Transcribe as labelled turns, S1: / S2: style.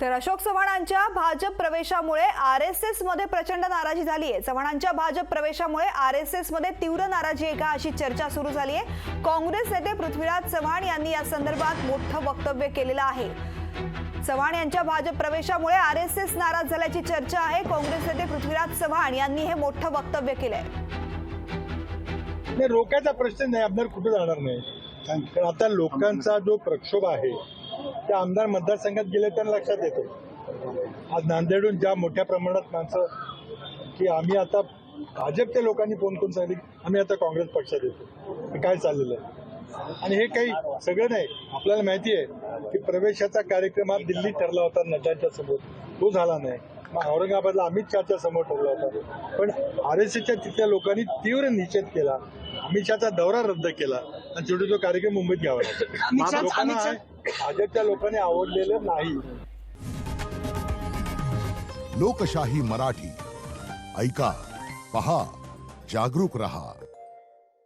S1: तर अशोक चव्हाणांच्या भाजप प्रवेशामुळे आरएसएस मध्ये प्रचंड नाराजी झाली आहे। चव्हाणांच्या भाजप प्रवेशामुळे आरएसएस मध्ये तीव्र नाराजी आहे का अशी चर्चा सुरू झाली आहे। काँग्रेस नेते पृथ्वीराज चव्हाण यांनी या संदर्भात मोठं वक्तव्य केलेलं आहे। चव्हाण यांच्या भाजप प्रवेशामुळे आरएसएस नाराज झाल्याची चर्चा आहे। काँग्रेस नेते पृथ्वीराज चव्हाण यांनी हे मोठं वक्तव्य केलंय।
S2: रोकायचा प्रश्न नाही, आमदार कुठे जाणार नाही, कारण आता लोकांचा जो प्रक्षोभ आहे ते आमदार मतदारसंघात गेले त्यांना लक्षात येतो। आज नांदेडहून ज्या मोठ्या प्रमाणात माणसं की आम्ही आता भाजपच्या लोकांनी फोन करून सांगितले आम्ही आता काँग्रेस पक्षात येतो, काय चाललेलं आहे। आणि हे काही सगळं नाही, आपल्याला माहिती आहे की प्रवेशाचा कार्यक्रम हा दिल्लीत ठरला होता नटांच्या समोर, तो झाला नाही। मग औरंगाबादला अमित शहाच्या समोर ठरला होता, पण आरएसएसच्या तिथल्या लोकांनी तीव्र निषेध केला, अमित शहाचा दौरा रद्द केला आणि शेवटी तो कार्यक्रम मुंबईत घ्यावा लागला। लोकांना भाजपच्या लोकांनी आवडलेलं नाही।
S3: लोकशाही मराठी ऐका, पहा, जागरूक रहा।